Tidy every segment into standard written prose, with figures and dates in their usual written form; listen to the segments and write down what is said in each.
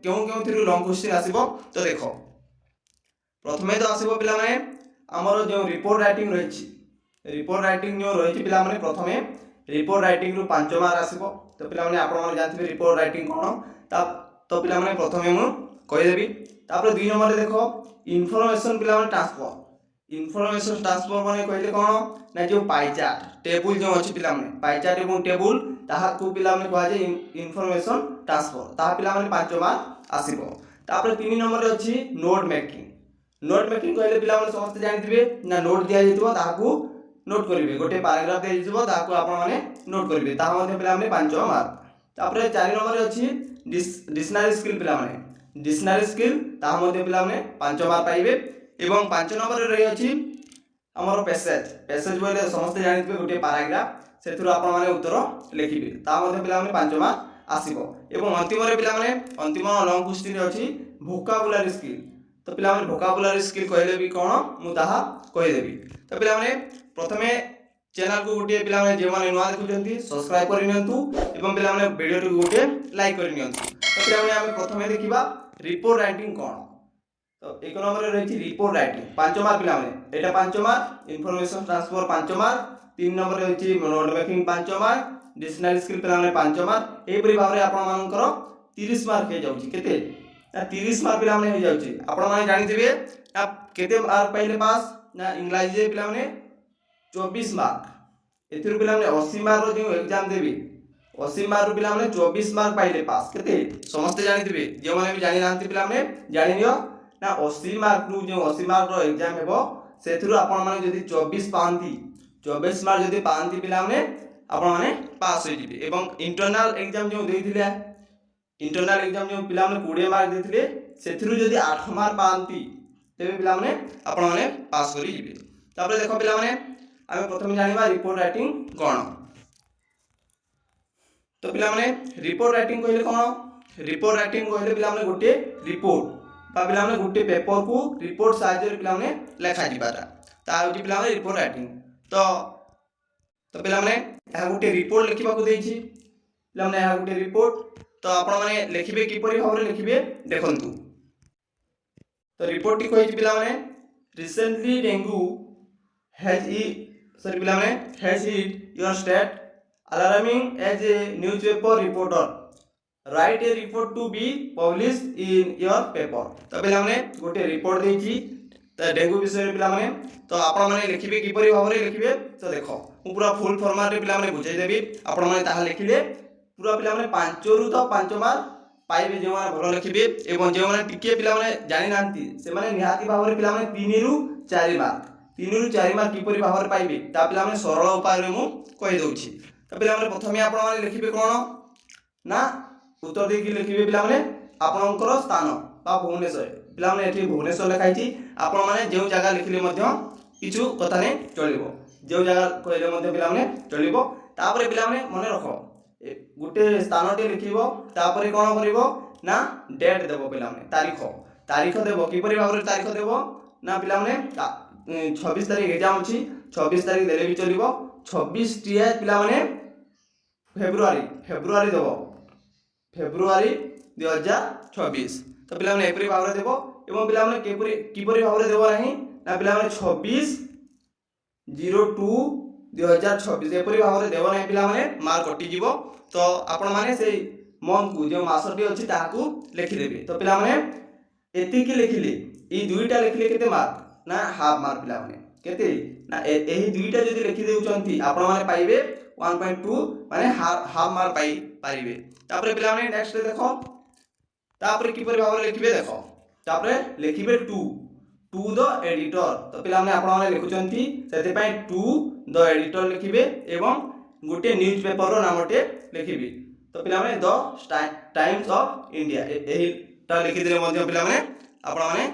क्यों long question आसीबो तो देखो प्रथमे तो आसीबो पिला माने हमर जो रिपोर्ट राइटिंग रहिछि रिपोर्ट राइटिंग जो रहिछि पिला माने प्रथमे रिपोर्ट राइटिंग रु 5 मार्क आसीबो तो पिला माने आपण माने जानथिबे रिपोर्ट राइटिंग कोन ता तो पिला माने प्रथमे मु कहि देबी तापर 2 नंबर देखो इनफॉरमेशन पिला माने ट्रांसफर माने कहले कोन ना जो पाई चार्ट टेबल जो अछि पिला माने पाई चार्ट एवं टेबल ताहा को पिला माने कहै जे इनफॉरमेशन ट्रांसफर ताहा पिला माने 5 मार्क आसीबो तापर 3 नंबर रे अछि नोट मेकिंग कहले पिला माने समस्त जानिथिबे ना नोट दिया जइतबो ताहाकू नोट करिवे गोटे पैराग्राफ दे जइतबो ताहाकू आपण माने नोट करिवे ताहा मध्ये पिला माने 5 मार्क तापर 4 नंबर रे अछि डिक्शनरी स्किल पिला माने डिक्शनरी स्किल ताहा मध्ये पिला माने 5 मार्क पाइबे एवं 5 नंबर रे रही अछि हमर पैसेज बोले समस्त जानिथिबे गोटे पैराग्राफ सेथुर आपण माने उत्तर लिखिबे ताहा मध्ये पिला माने 5 मार्क आसीबो एवं अंतिम रे पिला माने अंतिम लॉन्ग क्वेश्चन रे अछि वोकाबुलरी स्किल तो पिला माने वोकाबुलरी स्किल कहले भी कोन मु ताहा कहि देबी तो पिला माने प्रथमे चैनल को गोटे पिला माने जे माने नुआ देखुचंती सब्सक्राइब करि नियंतु एवं पिला माने वीडियो को गोटे लाइक करि नियंतु तो पिला माने हम प्रथमे देखिबा रिपोर्ट राइटिंग कोन तो एक नंबर रे रही रिपोर्ट राइटिंग 5 मार्क पिला माने एटा 5 mark information transfer 5 mark 3 number रे रही note making 5 mark dictionary skill पिला माने 5 मार्क ए परि भाव रे आपण मानकर 30 मार्क हे जाउची केते 30 मार्क पिला माने हे जाउची आपण माने जानि दिबे केते मार्क पाइले पास ना इंग्लिश पिला माने 24 मार्क एथिर पिला माने 80 मार्क रो जो एग्जाम देबी 80 मार्क पिला माने 24 मार्क पाइले पास केते समस्त जानि दिबे जे माने भी जानि नांती पिला माने जानि नियो ना 80 मार्क नु जो 80 मार्क रो एग्जाम हेबो सेथिरु आपण माने जदी 24 पांती 24 मार्क जदी पांती पिला माने आपण माने पास होई जिबे एवं इंटरनल एग्जाम जो देथिले इंटरनल एग्जाम जो पिला माने 20 मार्क देथिले सेथिरु जदी 8 मार्क पांती तेबे पिला माने आपण माने पास करि जिबे तापर देखो पिला माने आमे प्रथम जानिबा रिपोर्ट राइटिंग कोन तो पिला माने रिपोर्ट राइटिंग कहले कोन रिपोर्ट राइटिंग कहले पिला माने गोटे रिपोर्ट बा पिला माने गुटे पेपर को रिपोर्ट साइज रे पिला माने लेखा जिबाटा ता होती पिला माने रिपोर्ट राइटिंग तो पिला माने या गुटे रिपोर्ट लिखिबा को देछि पिला माने या गुटे रिपोर्ट तो आपण माने लिखिबे की परि भाव रे लिखिबे देखंतु तो रिपोर्ट टी कहि पिला माने recently dengue has it your state alarming as a newspaper reporter write a report to be published in your paper तो पिला माने गोटे रिपोर्ट देछि त डेंगू विषय रे पिला माने तो आपण माने लिखिबे की परि भाव रे लिखिबे तो देखो मु पूरा फुल फॉर्मेट रे पिला माने बुझाई देबी आपण माने ताहा लिखिले पूरा पिला माने 5 रु तो 5 मार्क पाइबे जे माने भलो लिखिबे एवं जे माने टिके पिला माने जानि नांती से माने निहाती भाव रे पिला माने 3 रु 4 मार्क की परि भाव रे पाइबे ता पिला माने सरल उपाय रे मु कहि दउछि तो पिला माने प्रथमे आपण माने लिखिबे कोन ना उत्तर देकी लिखिबे पिला माने आपनकर स्थान बा भुवनेश्वर पिला माने एठी भुवनेश्वर लिखाइछि आपण माने जेउ जगह लिखिले मध्य किछु कथा नै चलिबो जेउ जगह कहले मध्य पिला माने चलिबो तापरे पिला माने मने रखो गुटे स्थान टे लिखिबो तापरे कोन करिवो ना डेट देबो पिला माने तारीख देबो की परि भाव रे तारीख देबो ना पिला माने 26 तारीख एग्जाम अछि 26 तारीख देले भी चलिबो 26 टिया पिला माने फेब्रुआरी देबो फेब्रुआरी 2026 तो पिला माने एप्रिल भाव रे देबो एवं पिला माने की परि भाव रे देबो नाही ना पिला माने 26/02/2026 एपरि भाव रे देबो नाही पिला माने मार्क कटि जिवो तो आपण माने से मंथ को जो मासटी अछि ताहाकू लिखि देबे तो पिला माने एति की लिखिले ई दुईटा लिखिले केते मार्क ना हाफ मार्क पिला माने केते ना एही दुईटा जदी लिखि देउचंती आपण माने पाइबे 1.2 माने हाफ मार्क पाई पारिबे तापरे पिला माने नेक्स्ट देखो तापरे की परि भाव रे लिखिबे देखो तापरे लिखिबे टू द एडिटर तो पिला माने आपण माने लिखुचंती सेते पय टू द एडिटर लिखिबे एवं गुटे न्यूज़पेपर रो नामटे लिखिबे तो पिला माने द टाइम्स ऑफ इंडिया एही ता लिखि देले मध्ये पिला माने आपण माने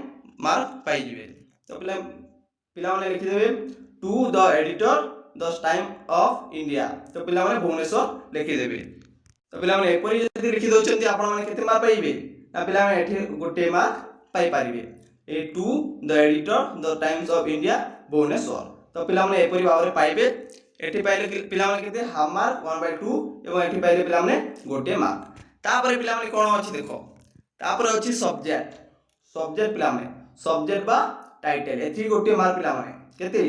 मार्क पाई जिवे तो पिला माने लिखि देबे to the editor the time of India तो पिला माने भुवनेश्वर लिखि देबे तो पिला माने एपरि जदी लिखि दोचंती आपण माने केते मार्क पाइबे ना पिला माने एठी गुटे मार्क पाई परिबे a to the editor the Times of India Bhubaneswar तो पिला माने एपरि भाव रे पाइबे एठी पाइले पिला माने केते हाफ मार्क 1/2 एवं एठी पाइले पिला माने गोटे मार्क तापरे पिला माने कोन अछि देखो तापर अछि सब्जेक्ट सब्जेक्ट पिला माने सब्जेक्ट बा टाइटल एथि गोटे मार्क पिला माने केते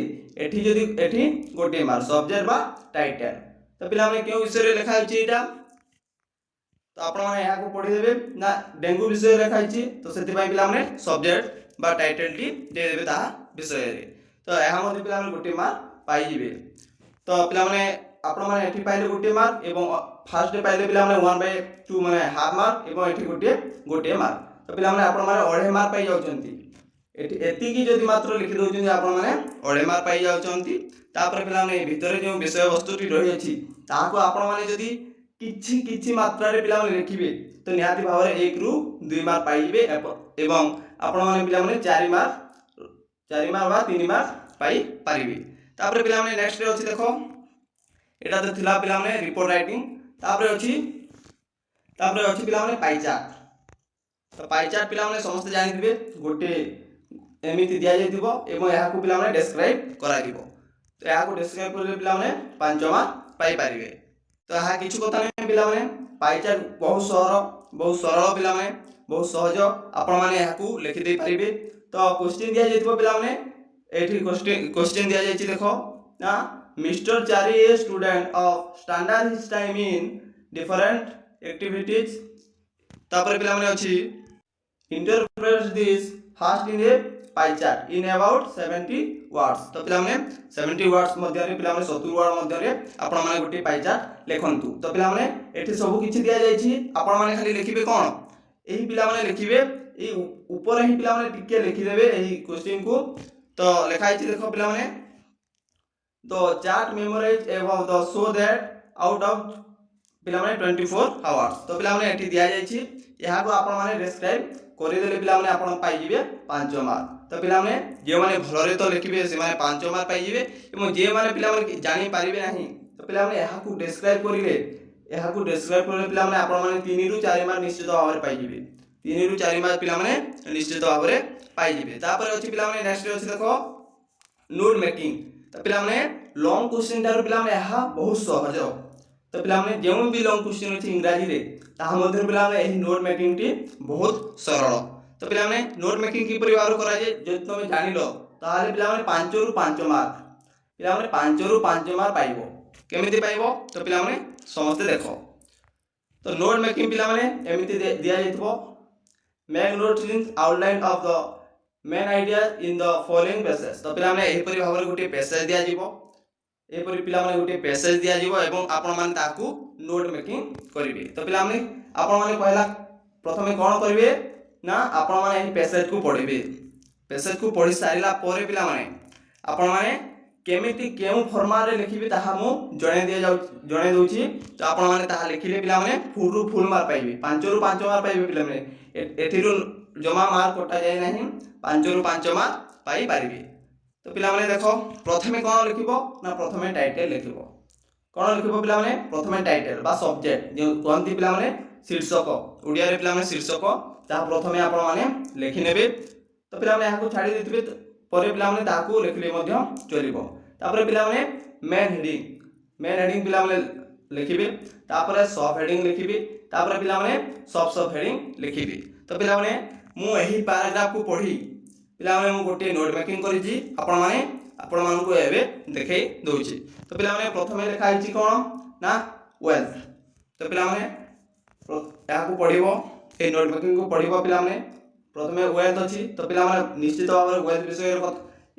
एथि जदी एथि गोटे मार्क सब्जेक्ट बा टाइटल तो पिला माने केउ विषय रे लिखा होछि एटा तो आपण माने या को पढि देबे ना डेंगू विषय रे लिखा होछि तो सेति पई पिला माने सब्जेक्ट बा टाइटल टी दे देबे ता विषय रे तो एहा मध्ये पिला माने गोटे मार्क पाई जिवे तो पिला माने आपण माने एथि पाइले गोटे मार्क एवं फर्स्ट डे पाइले पिला माने 1/2 माने हाफ मार्क एवं एथि गोटे मार्क तो पिला माने आपण माने अढे मार्क पाई जाउचंती एथि एति की जदी मात्र लिखि दउचंती आपण माने अढे मार्क पाई जाउचंती तापर पिला माने भितरे जो विषय वस्तु टी रहि अछि ताको आपण माने जदी किछि किछि मात्रा रे पिला माने लिखिबे तो निहाती भावरे 1 रु 2 मार्क पाइबे एवं आपण माने पिला माने 4 मार्क बा 3 मार्क पाई पारिबे तापर पिला माने नेक्स्ट रे अछि देखो एटा तो थिला पिला माने रिपोर्ट राइटिंग तापर अछि पिला माने पाई चार्ट तो पाई चार्ट पिला माने समस्त जानि दिबे गोटे एमिति दिया जाइथिबो एवं एहा को पिला माने डिस्क्राइब करा दिबो तो एहा को डिस्क्राइब करले पिला माने 5 मार्क पाई पारिबे तो एहा किछु कथा नै पिला माने पाई चार्ट बहुत सरल पिला माने बहुत सहज आपण माने एहा को लिखि दे पारिबे तो क्वेश्चन दिया जाइथिबो पिला माने एठी क्वेश्चन दिया जाइछि देखो ना mister Chari a student of standard his time in different activities तापर पिला माने अछि interpret this fast in A pie chart in about 70 words तो पिला माने 70 वर्ड्स मध्ये रे पिला माने 70 वर्ड मध्ये रे आपण माने गोटे पाई चार्ट लेखंतु तो पिला माने एठी सब किछि दिया जाइछि आपण माने खाली लिखिबे कोन एही पिला माने लिखिबे ए ऊपर ही पिला माने टिके लिखि देबे एही क्वेश्चन को तो लिखाइ छि देखो पिला माने तो chart memorise about the so that out of पिला माने 24 आवर्स तो पिला माने एठी दिया जाइछि यहा को आपण माने डिस्क्राइब करि देले पिला माने आपण पाई जिवे 5 मार्क तो पिला माने जे माने भलरे तो लिखिबे से माने 5 मार्क पाई जिवे एवं जे माने पिला माने जानि पारिबे नाही तो पिला माने यहा को डिस्क्राइब करिले पिला माने आपण माने 3 रु 4 मार्क निश्चित भाବରେ पाई जिवे 3 रु 4 मार्क पिला माने निश्चित भाବରେ पाई जिवे तापर अछि पिला माने नेक्स्ट अछि देखो नोट मेकिंग तो पिला माने लॉन्ग क्वेश्चन तार पिला माने यहा बहुत सहज तो पिला माने जेउ भी लॉन्ग क्वेश्चन अछि इंग्रजी रे ता मध्ये पिला माने एही नोट मेकिंग टी बहुत सरल तो पिला माने नोट मेकिंग की परिवार करा जे जे तुमे जानिलो ताले पिला माने 5 रु 5 मार्क पिला माने 5 रु 5 मार्क पाइबो केमिति पाइबो तो पिला माने समस्त देखो तो नोट मेकिंग पिला माने एमिति दिया जइतबो make notes in outline of the main idea in the following passage तो पिला माने एही परि भाବରେ गोटे पैसेज दिया जिवो ए परि पिला माने गोटे पैसेज दिया जिवो एवं आपण माने ताकू नोट मेकिंग करिवे तो पिला माने आपण माने पहिला प्रथमे कोन करिवे ना आपण माने एही पैसेज को पढिबे पैसेज को पढि सारिला परे पिला माने आपण माने केमिति केउ फॉर्माट रे लिखिबे ताहा मु जणे दउची तो आपण माने ताहा लिखिले पिला माने फुल रु फुल मार्क पाइबे 5 रु 5 मार्क पाइबे पिला माने एथिरु जमा मार्क कटा जाय नाही 5 रु 5 मार्क पाई पारिबे तो पिला माने देखो प्रथमे कोन लिखिबो ना प्रथमे टाइटल लिखिबो कोन लिखिबो पिला माने प्रथमे टाइटल बा सब्जेक्ट जे कोनती पिला माने शीर्षक ओडिया रे पिला माने शीर्षक ता प्रथमे आपण माने लिखि नेबे तो पिला माने याको छाडी देथिबे परे पिला माने ताको लिखले मध्य चलिबो तापर पिला माने मेन हेडिंग पिला माने लिखिबे तापर सब हेडिंग लिखिबे तापर पिला माने सब हेडिंग लिखिबे तो पिला माने मु एही पैराग्राफ को पढी पिला माने मु गोटे नोट मेकिंग करिजी आपण मान को एबे देखै दोछि तो पिला माने प्रथमे लिखा हिची कोन ना वेल्थ तो पिला माने या को पढिबो ए नोट मेकिंग को पढिबो पिला माने प्रथमे वेल्थ अछि तो पिला माने निश्चित भाବରେ वेल्थ विषय रे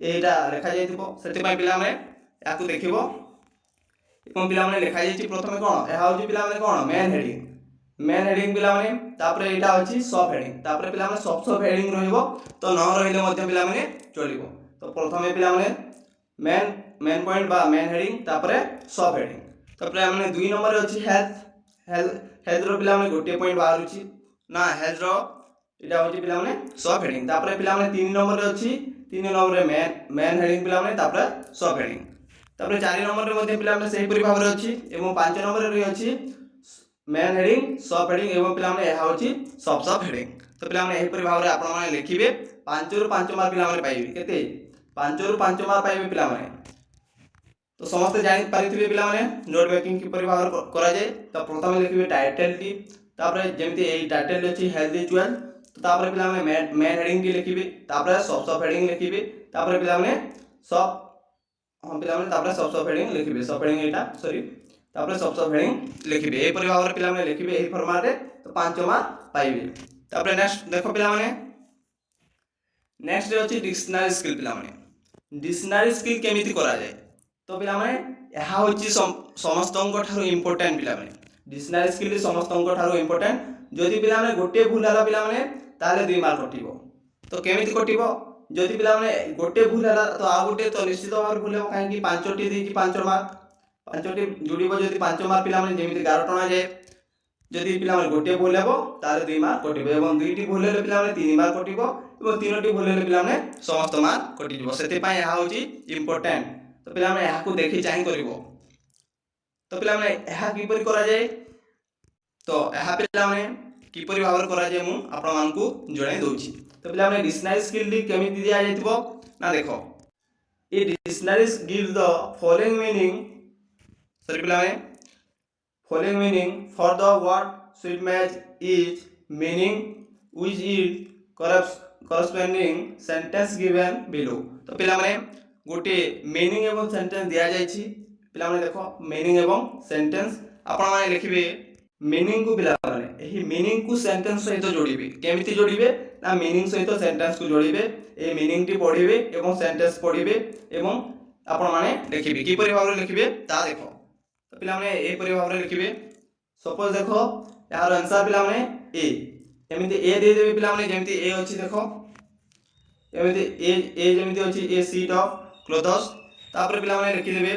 एटा लिखा जाइथिबो सेति पय पिला माने या को देखिबो एवं पिला माने लिखा जाइछि प्रथमे कोन एहा होछि पिला माने कोन मेन हेडिंग पिला माने तापर एटा होछि सब हेडिंग तापर पिला माने सब हेडिंग रहइबो तो न रहिले मध्य पिला माने चलिबो तो प्रथमे पिला माने मेन पॉइंट बा मेन हेडिंग तापर सब हेडिंग तो पिला माने 2 नंबर रे अछि हेल्थ रो पिला माने गोटे पॉइंट बाहरुछि ना हेल्थ रो एटा होछि पिला माने सब हेडिंग तापर पिला माने 3 नंबर रे अछि 3 नंबर रे मेन हेडिंग पिला माने तापर सब हेडिंग तापर 4 नंबर रे मध्ये पिला माने सेही परि भाव रे अछि एवं 5 नंबर रे अछि मेन हेडिंग सब हेडिंग एवं पिला माने एहा होछि सब हेडिंग तो पिला माने एही परि भाव रे आपण माने लिखिबे 5 रु 5 मार्क पिला माने पाइबे केते 5 रु 5 मार्क पाइबे पिला माने तो समस्त जानि पारिथिबे पिला माने नोट मेकिंग की परि भाव करा जाय तो प्रथमे लिखिबे टाइटल टी तापर जेमती ए टाइटल अछि हेल्थ रिचुअल तो तापर पिला माने मेन हेडिंग की लिखिबे तापर सब हेडिंग लिखिबे तापर पिला माने सब हम पिला माने तापर सब हेडिंग लिखिबे सब हेडिंग एटा सॉरी तापर सब हेडिंग लिखिबे ए परि भाବରେ पिला माने लिखिबे एही फॉर्मेट रे तो 5 मार्क पाइबे। तापर नेक्स्ट देखो पिला माने नेक्स्ट अछि डिक्शनरी स्किल पिला माने डिक्शनरी स्किल केमिति करा जाय तो पिला माने एहा होची समस्तंक ठारो इंपोर्टेंट पिला माने डिक्शनरी स्किल समस्तंक ठारो इंपोर्टेंट जदि पिला माने गोटे भूल हला पिला माने ताले 2 मार्क कटिबो तो केमिति कटिबो जदि पिला माने गोटे भूल हला तो आ गोटे तो निश्चित भाव भूल हो काहे कि 5टी दी कि 5 मार्क 5टी जुड़िबो जदि 5 मार्क पिला माने जेमिति 11 टना जाय जदि पिला माने गोटे भूल हेबो ताले 2 मार्क कटिबो एवं दुईटी भूल हेले पिला माने 3 मार्क कटिबो एवं तीनोटी भूल हेले पिला माने समस्त मार्क कटिबो सेते पय एहा होची इंपोर्टेंट तो पिला माने एहा को देखि चाहि करिवो तो पिला माने एहा किपरि करा जाय तो एहा पिला माने किपरि भावर करा जाय मु आपण मानकू जणाई दउची तो पिला माने डिक्शनरी स्किल दी केमिति दिया जायतिबो ना देखो a dictionary give the following meaning sorry पिला माने following meaning for the word should match each meaning which is corresponding sentence given below तो पिला माने गोटे मीनिंग एवं सेंटेंस दिया जायछि पिला माने देखो मीनिंग एवं सेंटेंस आपण माने लिखिबे मीनिंग को पिला माने एही मीनिंग को सेंटेंस सहित जोड़िबे केमिति जोड़िबे ना मीनिंग सहित सेंटेंस को जोड़िबे ए मीनिंग टी पढिबे एवं सेंटेंस पढिबे एवं आपण माने लिखिबे की परि भाव रे लिखिबे ता देखो तो पिला माने ए परि भाव रे लिखिबे सपोज देखो यार आंसर पिला माने ए एमिति ए दे देबे पिला माने जेमिति ए अछि देखो एमिति ए जेमिति अछि ए सीट ऑफ क्लोथ्स तापर पिला माने लिखि देबे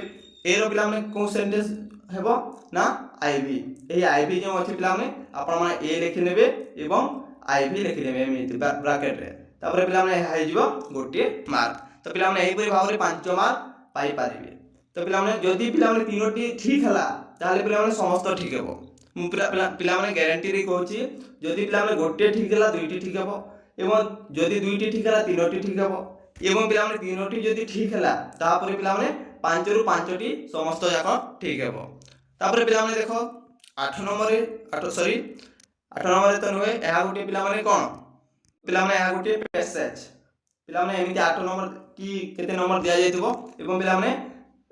ए रो पिला माने को सेंटेंस हेबो ना आईवी ए आईवी जे अछि पिला माने आपण माने ए लिखि नेबे एवं आईवी लिखि देबे एमिति ब्रैकेट रे तापर पिला माने हाई जिवो गोटे मार्क तो पिला माने एही परि भाव रे 5 मार्क पाई पारिबे तो पिला माने जदी पिला माने तीनोटी ठीक हला ताले पिला माने समस्त ठीक हेबो मु पिला माने ग्यारंटी रे कहूची जदी पिला माने गोटे ठीक हला दुईटी ठीक हेबो एवं जदी दुईटी ठीक हला तीनोटी ठीक हेबो एवं पिला माने तीनोटी जदी ठीक हला तापर पिला माने 5 रु 5टी समस्त जाक ठीक हेबो तापर पिला माने देखो 8 नंबर रे 8 सॉरी 8 नंबर रे तो नहे एहा गोटे पिला माने कोन पिला माने एहा गोटे पैसेज पिला माने एमिति 8 नंबर की केते नंबर दिया जायतिबो एवं पिला माने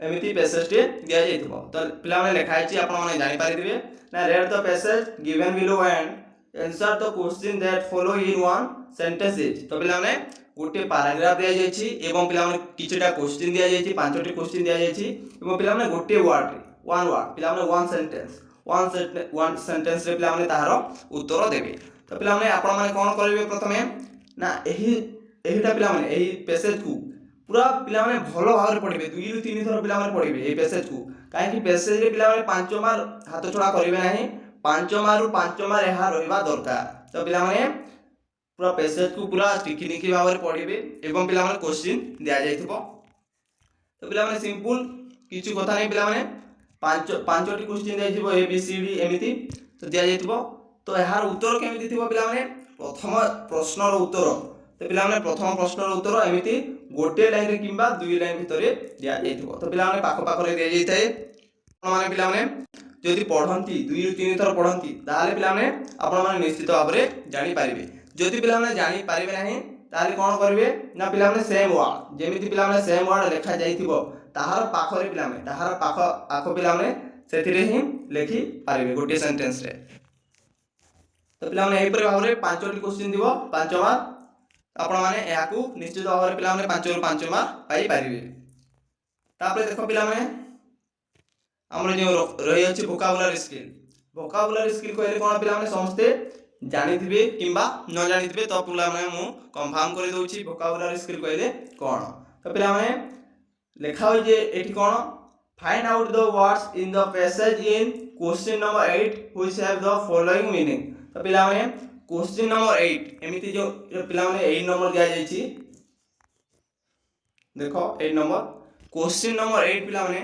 एमिति पैसेज टे दिया जायतिबो तो पिला माने लेखा आछि आपण माने जानि पारि दिबे ना read the passage given below and answer the question that follow in one sentence is तो पिला माने गोटे पैराग्राफ दिया जायछि एवं पिला माने किछटा क्वेश्चन दिया जायछि 5टी क्वेश्चन दिया जायछि एवं पिला माने गोटे वर्ड वन वर्ड पिला माने वन सेंटेंस रे पिला माने ताहारो उत्तर देबे तो पिला माने आपण माने कोन करबे प्रथमे ना एहीटा पिला माने एही पैसेज को पूरा पिला माने भलो भाव रे पढिबे 2 रु 3 थर पिला माने पढिबे ए पैसेज को काहे कि पैसेज रे पिला माने 5 मार हाथ छोड़ा करिवे नाही 5 मार रु 5 मार एहा रहिबा दरकार तो पिला माने पूरा पैसेज को पूरा टिकनिकी भाव रे पढिबे एवं पिला माने क्वेश्चन दिया जायथिबो तो पिला माने सिंपल किछु कथा नै पिला माने 5टी क्वेश्चन दिया जायथिबो ए बी सी डी एमिति तो दिया जायथिबो तो एहार उत्तर केमिति थिबो पिला माने प्रथम प्रश्न रो उत्तर तो पिला माने प्रथम प्रश्न रो उत्तर एमिति गोटे लाइन रे किबा दुई लाइन भितरे दिया जायथिबो तो पिला माने पाख पाख रे दिया जायथाय आपण माने पिला माने जदि पढंती 2 रु 3 थर पढंती ताले पिला माने आपण माने निश्चित भाव रे जानि पारिबे जदि पिला माने जानि पारिबे नाही ताले कोन करबे ना पिला माने सेम वर्ड जेमिति पिला माने सेम वर्ड लेखा जायथिबो ताहार पाख रे पिला माने ताहार पाख आखो पिला माने सेथिरे ही लेखि पारिबे गोटे सेंटेंस रे तो पिला माने एही पर भाव रे 5टी क्वेश्चन दिबो 5 मार्क आपण माने एहा को निश्चित भाव रे पिला माने 5 रु 5 मार्क पाई पारिबे तापर देखो पिला माने हमर जे रही अछि वोकाबुलरी स्किल कहले कोन पिला माने समस्ते जानिथिबे किबा न जानिथिबे तो पिला माने मु कंफर्म कर दउछि वोकाबुलरी स्किल कहले कोन तो पिला माने लेखा होय जे एठी कोन find out the words in the passage in question number 8 which have the following meaning तो पिला माने क्वेश्चन नंबर 8 एमिति जो पिला माने 8 नंबर दिया जायछि देखो 8 नंबर क्वेश्चन नंबर 8 पिला माने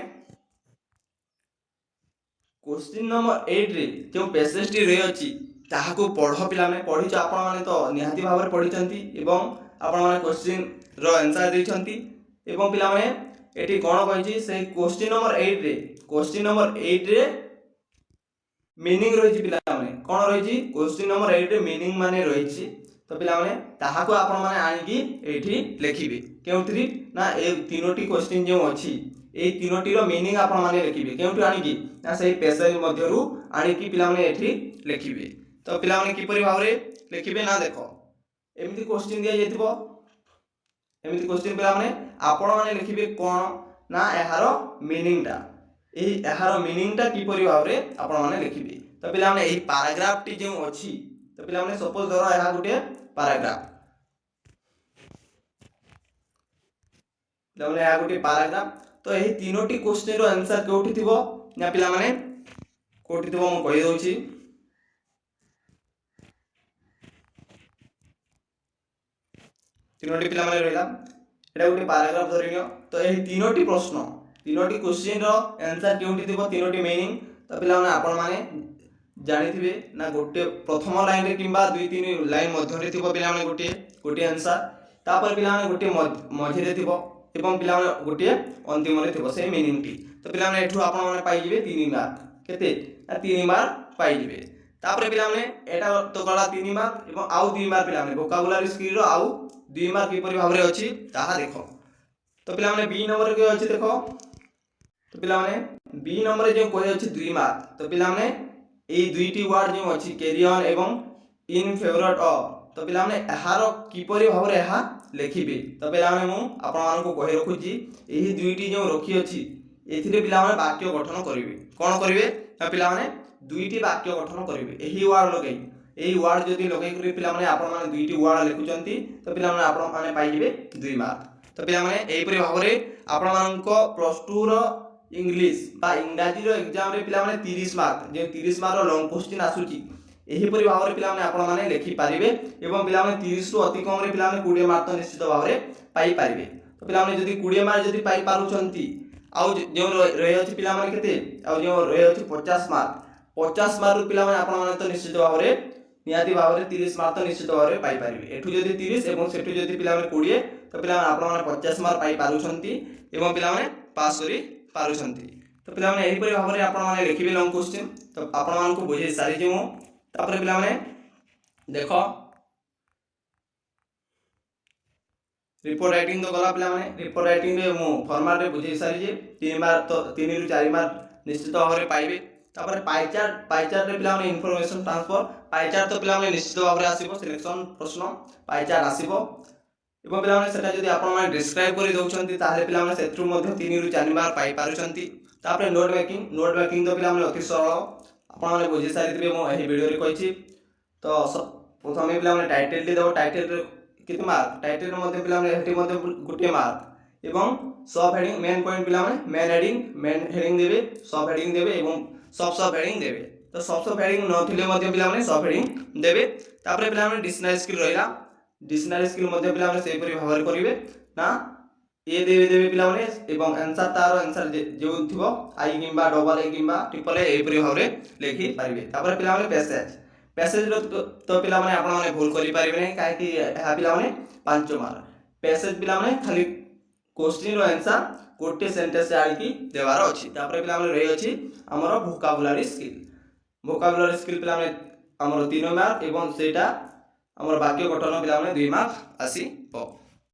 क्वेश्चन नंबर 8 रे जो पैसेज टी रे अछि ताहा को पढो पिला माने पढि छ आपण माने तो निहाती भाव रे पढि छंती एवं आपण माने क्वेश्चन रो आंसर दे छंती एवं पिला माने एटी कोन कहै छी से क्वेश्चन नंबर 8 रे मीनिंग रही पिलाने कौन रही क्वेश्चन नंबर 8 रे मीनिंग माने रही तो पिलाने ताहाको आपण माने आनिकी एठी लिखिबे केउथि ना ए तीनोटी क्वेश्चन जो अछि ए तीनोटी रो मीनिंग आपण माने लिखिबे केउथि आनिकी ना सही पैसेज मध्यरु आनिकी पिला माने एठी लिखिबे। तो पिला माने किपरि भावरे लिखिबे ना देखो एमिति क्वेश्चन दिया जेतिबो एमिति क्वेश्चन पिला माने आपण माने लिखिबे कोन ना एहारो मीनिंग टा एही एहारो मीनिंग टा किपरि भावरे आपण माने लिखिबे। तो पिला माने एही पैराग्राफ टी जो अछि तो पिला माने सपोज धरो एहा गुटे पैराग्राफ पिला माने एहा गुटे पैराग्राफ तो एही तीनोटी क्वेश्चन रो आंसर कोठी थिबो ना पिला माने कोठी थिबो म कहि दउची तीनोटी पिला माने रहिला एटा गुटे पैराग्राफ धरिनियो तो एही तीनोटी प्रश्न तीनोटी क्वेश्चन रो आंसर कोठी थिबो तीनोटी मीनिंग तो पिला माने आपण माने जानिथिबे ना गोटे प्रथम लाइन रे किंबा दुई तीन लाइन मध्य रे थिबो पिला माने गोटे गोटे आंसर तापर पिला माने गोटे मझे रे थिबो एवं पिला माने गोटे अंतिम रे थिबो से मीनिंग टी तो पिला माने एठु आपण माने पाई जिवे 3 मार्क केते ना 3 मार्क पाई जिवे। तापर पिला माने एटा तो गला 3 मार्क एवं आउ 2 मार्क पिला माने वोकाबुलारी स्किल रो आउ 2 मार्क किपरि भाबरे अछि ताहा देखो। तो पिला माने बी नंबर के अछि देखो तो पिला माने बी नंबर जे कोइ अछि 2 मार्क तो पिला माने ए दुईटी वर्ड जो अछि कैरी ऑन एवं इन फेवरेट ऑफ तो पिला माने एहार किपरि भाबरे एहा लेखिबे। तो पिला माने मु आपण मान को कहि रखुची एही दुईटी जो रखी अछि एथिरे पिला माने वाक्य गठन करिवे कोन करिवे ना पिला माने दुईटी वाक्य गठन करिवे एही वर्ड लगै एही वर्ड जदी लगै करी पिला माने आपण माने दुईटी वर्ड लिखुचंती तो पिला माने आपण माने पाई जिवे 2 मार्क। तो पिला माने एही परि भाबरे आपण मान को +2 रो इंग्लिश बा इंग्रजी रो एग्जाम रे पिला माने 30 मार्क जे 30 मार्क रो लॉन्ग क्वेश्चन आसुची एही परि भाबरे पिला माने आपण माने लेखि पारिबे एवं पिला माने 30 रु अति कम रे पिला माने 20 मार्क तो निश्चित भाबरे पाई पारिबे। तो पिला माने जदी 20 मार्क जदी पाई पारुचंती आउ जो रहे अछि पिला माने केते आउ जो रहे अछि 50 मार्क रु पिला माने आपण माने तो निश्चित भाबरे नियाती भाबरे 30 मार्क तो निश्चित भाबरे पाई पारिबे एठु जदी 30 एवं सेठु जदी पिला माने 20 तो पिला माने आपण माने 50 मार्क पाई पारुचंती एवं पिला माने पास करी पारुचंती। तो पिला माने एही परि भाबरे आपण माने लिखिबे लॉन्ग क्वेश्चन तो आपण मान को बुझे सारी जे मु तापर पिला माने देखो रिपोर्ट राइटिंग तो गला पिला माने रिपोर्ट राइटिंग रे मु फॉर्मेट रे बुझे सारी जे 3 मार्क तो 3 रु 4 मार्क निश्चित भाबरे पाइबे। तापर पाई चार्ट रे पिला माने इंफॉर्मेशन ट्रांसफर पाई चार्ट तो पिला माने निश्चित भाबरे आसीबो सिलेक्शन प्रश्न पाई चार्ट आसीबो एवं पिला माने सेटा जदी आपण माने डिस्क्राइब करि दउछंती ताले पिला माने सेथु मध्ये 3 रु 4 मार्क पाई पारुछंती। तापर नोट मेकिंग तो पिला माने अति सरल आपण माने बुझि सारिथिबे मो एही वीडियो रे कहिछि। तो प्रथमे पिला माने टाइटल दे दो टाइटल रे किते मार्क टाइटल रे मध्ये पिला माने हेटी मध्ये गुटे मार्क एवं सब हेडिंग मेन पॉइंट पिला माने मेन हेडिंग देबे सब हेडिंग देबे एवं सब हेडिंग देबे। तो सब हेडिंग न थिले मध्ये पिला माने सब हेडिंग देबे। तापर पिला माने डिक्शनरी स्किल रहिला डिक्शनरी स्किल मध्ये पिला माने सेही परि व्यवहार करिवे ना ए देबे पिला माने एवं आंसर तार आंसर जे थिबो आई किंबा डबल ए किंबा ट्रिपल ए एही परि भाबरे लेखि पारिबे। तापर पिला माने पैसेज रो तो पिला माने आपण माने भूल करि पारिबे नै काहे कि एहा पिला माने 5 मार्क पैसेज पिला माने खाली क्वेश्चन रो आंसर गोटे सेंटेंस आइ कि देवार अछि। तापर पिला माने रहि अछि हमर वोकाबुलारी स्किल पिला माने हमर 3 मार्क एवं सेटा हमर वाक्य गठन पिला माने 2 मार्क आसी प।